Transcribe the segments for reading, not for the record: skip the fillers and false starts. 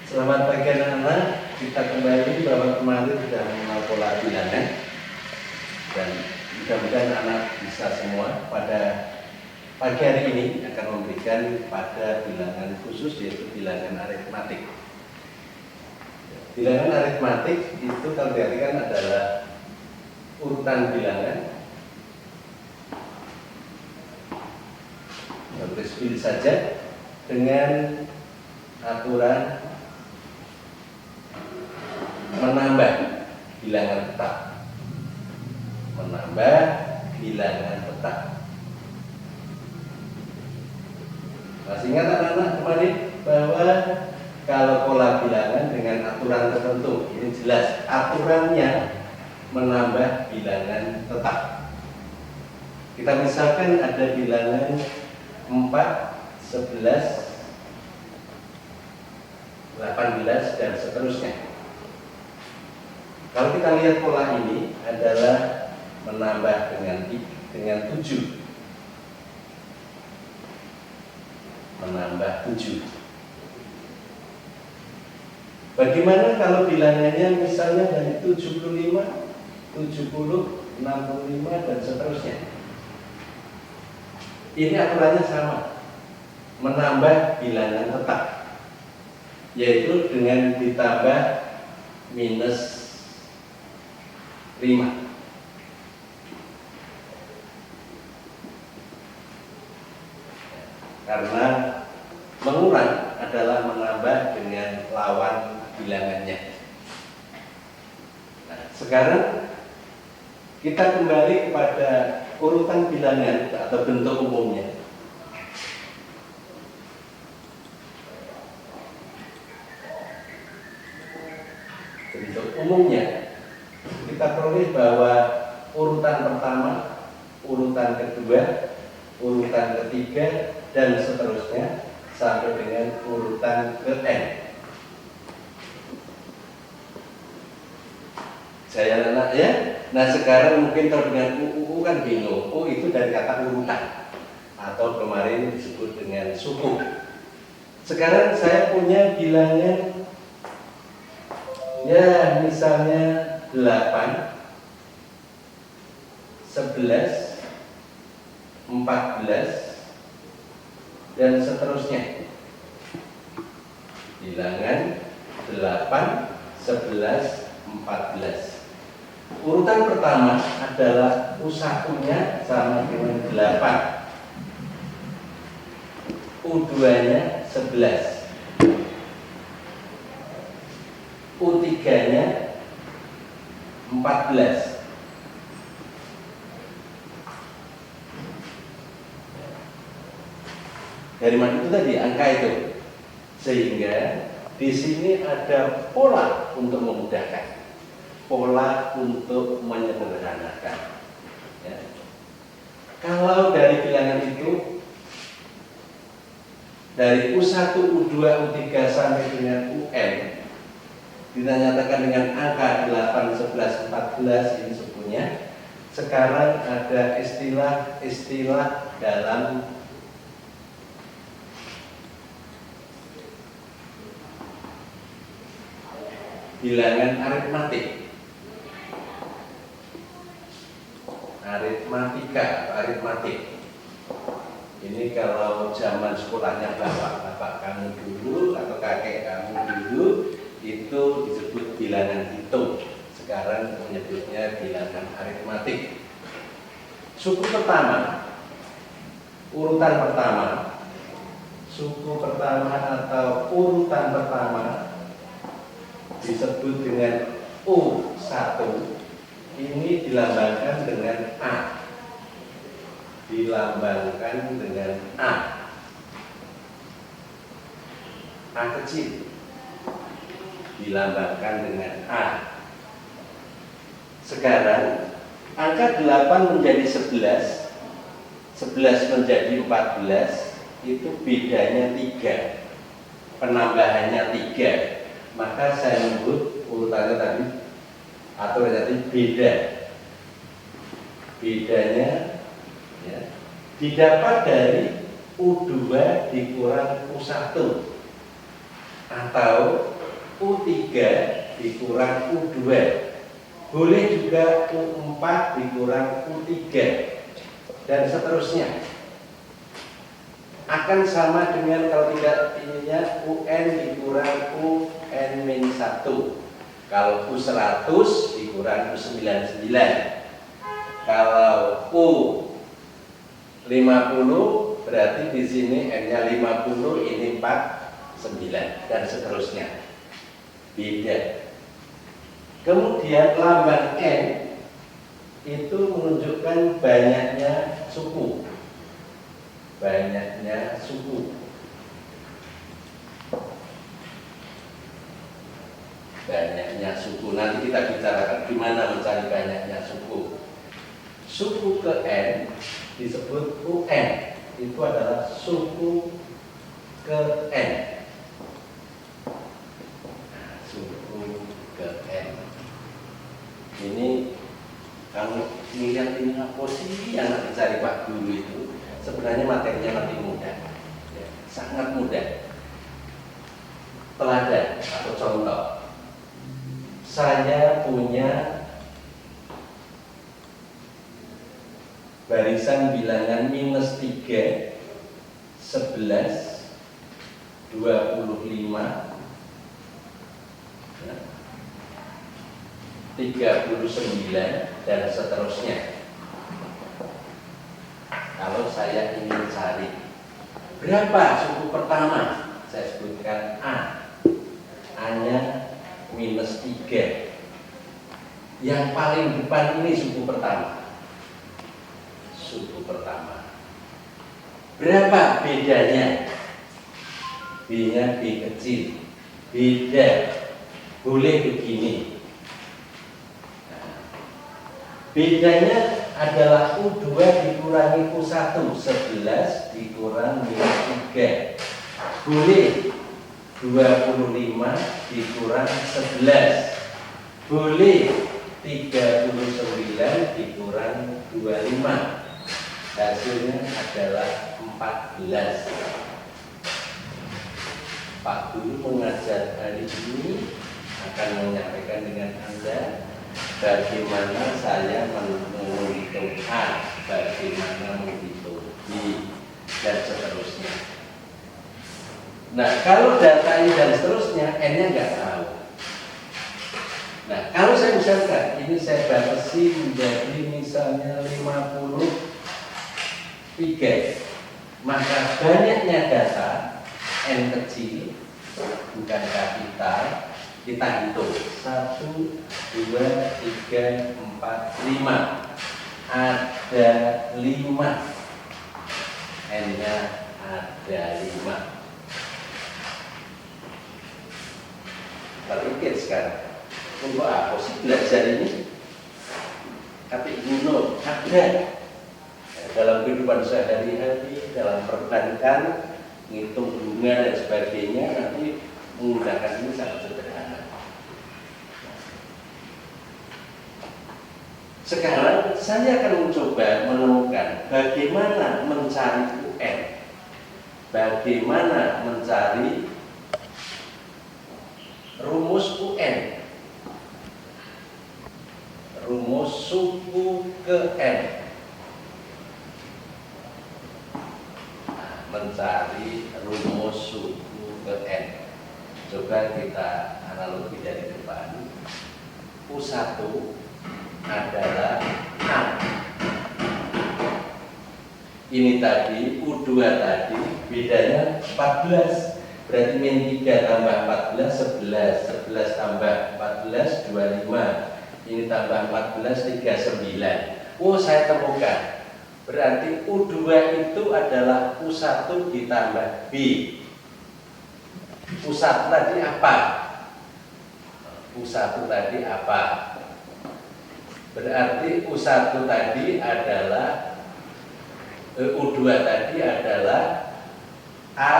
Selamat pagi anak-anak. Kita kembali bahwa kemarin sudah mengenal pola bilangan dan mudah-mudahan anak bisa semua pada pagi hari ini akan memberikan pada bilangan khusus yaitu bilangan aritmatik. Bilangan aritmatik itu kalau diartikan adalah urutan bilangan. Tulis pilih saja dengan aturan menambah bilangan tetap, menambah bilangan tetap. Masih ingat anak-anak kemarin bahwa kalau pola bilangan dengan aturan tertentu, ini jelas aturannya menambah bilangan tetap. Kita misalkan ada bilangan 4, 11, 18 dan seterusnya. Kalau kita lihat pola ini adalah menambah dengan 7. Menambah 7. Bagaimana kalau bilangannya misalnya dari 75, 70, 65 dan seterusnya? Ini aturannya sama, menambah bilangan tetap, yaitu dengan ditambah minus 5. Karena mengurangi adalah menambah dengan lawan bilangannya. Nah, sekarang kita kembali kepada urutan bilangan atau bentuk umumnya. Bentuk umumnya kita peroleh bahwa urutan pertama, urutan kedua, urutan ketiga dan seterusnya sampai dengan urutan ke-n. Saya anak ya. Nah sekarang mungkin kalau dengan UU kan bingung. U itu dari kata urutan atau kemarin disebut dengan suku. Sekarang saya punya bilangan ya misalnya 8, 11, 14 dan seterusnya. Bilangan 8, 11, 14. Urutan pertama adalah U1-nya sama dengan 8, U2-nya 11, U3-nya 14. Dari mana itu tadi angka itu, sehingga di sini ada pola untuk memudahkan, pola untuk menyederhanakan. Ya. Kalau dari bilangan itu dari U1, U2, U3 sampai dengan UN dinyatakan dengan angka 8, 11, 14 ini sukunya. Sekarang ada istilah-istilah dalam bilangan aritmatik, aritmatik. Ini kalau zaman sekolahnya bapak kamu dulu atau kakek kamu dulu itu disebut bilangan hitung. Sekarang menyebutnya bilangan aritmatik. Suku pertama, urutan pertama, suku pertama atau urutan pertama disebut dengan U1. Ini dilambangkan dengan A. Dilambangkan dengan A. A kecil dilambangkan dengan A. Sekarang angka 8 menjadi 11, 11 menjadi 14, itu bedanya 3, penambahannya 3. Maka saya menyebut urutannya tadi atau tadi beda. Bedanya ya, didapat dari U2 dikurang U1 atau U3 dikurang U2. Boleh juga U4 dikurang U3 dan seterusnya. Akan sama dengan kalau tidak ininya UN dikurang UN-1. Kalau U100 dikurang U99. Kalau U50 berarti di sini N-nya 50, ini 49 dan seterusnya. Beda. Kemudian lambang N itu menunjukkan banyaknya suku. Banyaknya suku. Banyaknya suku. Nanti kita bicarakan gimana mencari banyaknya suku. Suku ke N disebut UN. Itu adalah suku ke N. Suku ke N. Ini kalau melihat ini apa sih yang dicari Pak Guru itu, sebenarnya materinya masih mudah, ya, sangat mudah. Teladan atau contoh, saya punya barisan bilangan -3, 11, 25, 39 dan seterusnya. Kalau saya ingin cari berapa suku pertama, saya sebutkan A. A-nya -3. Yang paling depan ini suku pertama. Suku pertama. Berapa bedanya? B-nya B kecil. Beda. Boleh begini. Bedanya adalah U2 dikurangi U1, 11 dikurang -3. Boleh 25 dikurang 11. Boleh 39 dikurang 25. Hasilnya adalah 14. Pak Guru mengajar hari ini akan menyampaikan dengan Anda bagaimana saya menghitung A, bagaimana menghitung B, dan seterusnya. Nah, kalau data ini dan seterusnya, N-nya nggak tahu. Nah, kalau saya misalkan, ini saya batasi menjadi misalnya 53, maka banyaknya data, N kecil, bukan kapital, kita hitung 1, 2, 3, 4, 5. Ada 5. N-nya ada 5. Terpikir sekarang, untuk apa sih belajar ini? Tapi guna ada dalam kehidupan sehari-hari, dalam perbankan, ngitung bunga dan sebagainya, nanti menggunakan ini sangat sederhana. Sekarang saya akan mencoba menemukan bagaimana mencari UN, bagaimana mencari rumus UN, rumus suku ke N. Mencari rumus suku ke N. Coba kita analogi dari depan. U1 adalah A. Ini tadi, U2 tadi, bedanya 14. Berarti -3 tambah 14, 11. 11 tambah 14, 25. Ini tambah 14, 39. Oh, saya temukan. Berarti U2 itu adalah U1 ditambah B. U1 tadi apa? U1 tadi apa? Berarti U1 tadi adalah U2 tadi adalah A,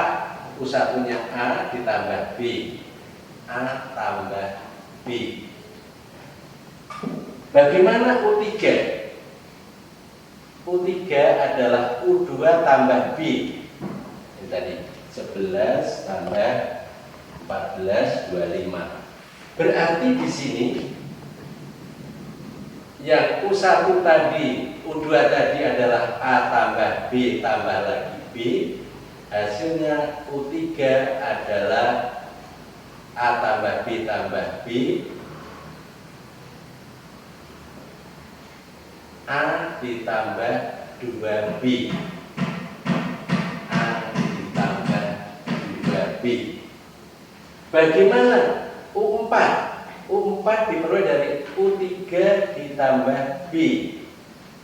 U1-nya A ditambah B. A tambah B. Bagaimana U3? U3 adalah U2 tambah B. Ini tadi 11 tambah 1425. Berarti di sini yang U1 tadi, U2 tadi adalah A tambah B tambah lagi B. Hasilnya U3 adalah A tambah B tambah B, A ditambah 2B, A ditambah 2B. Bagaimana U4? U4 diperoleh dari U3 ditambah B.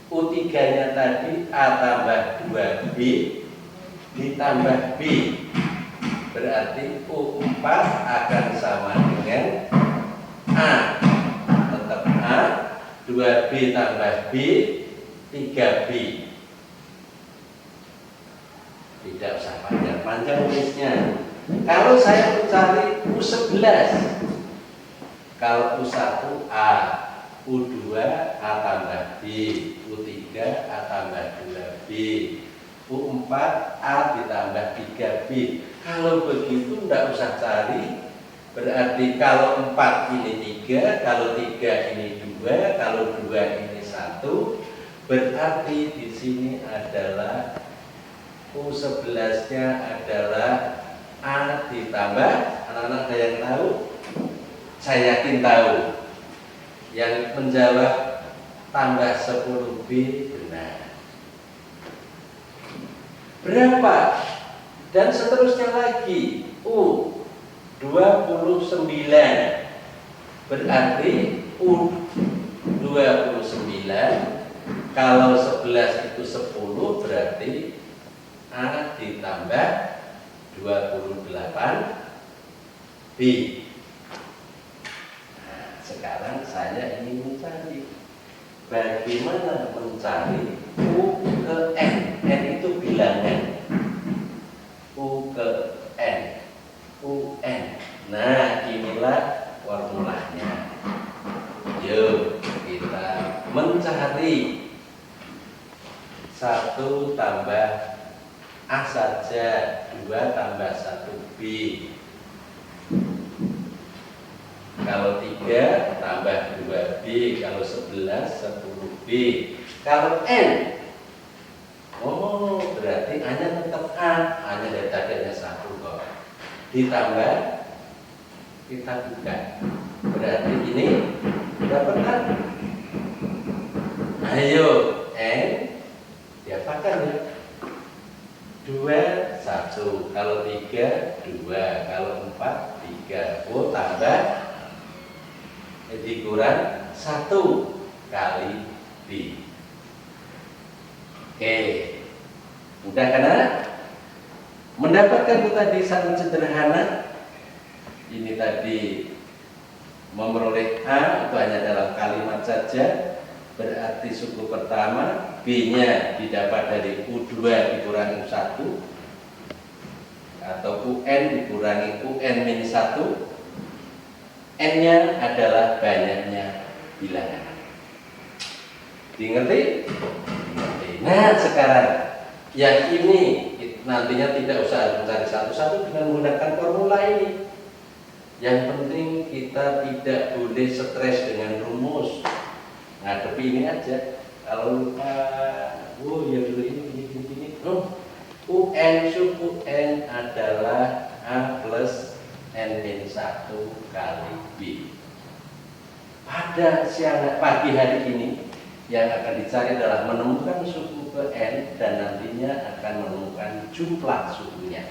U3-nya tadi A tambah 2B ditambah B. Berarti U4 akan sama dengan A, tetap A, 2B tambah B, 3B. Tidak usah panjang-panjang nulisnya. Kalau saya mencari U11, kalau U1 A, U2 A tambah B, U3 A tambah 2B, U4 A ditambah 3B. Kalau begitu tidak usah cari. Berarti kalau 4 ini 3, kalau 3 ini 2, kalau 2 ini 1. Berarti di sini adalah U11-nya adalah A ditambah, anak-anak ada yang tahu? Saya yakin tahu. Yang menjawab tambah 10B benar. Berapa? Dan seterusnya lagi. U29. Berarti U29 kalau 11 itu 10, berarti A ditambah 28B. Nah, sekarang saya ingin mencari bagaimana mencari U ke N. N itu bilangan. U ke N. UN. Nah, inilah formulanya. Yuk kita mencari 1 tambah A saja, 2 tambah 1B. Kalau 3 tambah 2B, kalau 11 10B. Kalau N, oh berarti A-nya tetap A, A-nya dari tadi hanya 1 kok. Ditambah, kita buka. Berarti ini berapa kan? Ayo, N diapakan ya? 2, 1. Kalau 3, 2. Kalau 4, 3. Oh, tambah dikurang 1 kali B. Oke. Mudah kan? Mendapatkan itu tadi sangat sederhana. Ini tadi memperoleh A itu hanya dalam kalimat saja. Berarti suku pertama B-nya didapat dari U2 dikurangi U1 atau UN dikurangi UN-1. N-nya adalah banyaknya bilangan. Dimengerti? Nah, sekarang yang ini nantinya tidak usah mencari satu-satu dengan menggunakan formula ini. Yang penting kita tidak boleh stres dengan rumus. Ngadepi ini aja. Kalau lupa, ya dulu ini. UN suku N adalah A plus N-1 kali B. Pada siang pagi hari ini yang akan dicari adalah menemukan suku ke N dan nantinya akan menemukan jumlah sukunya.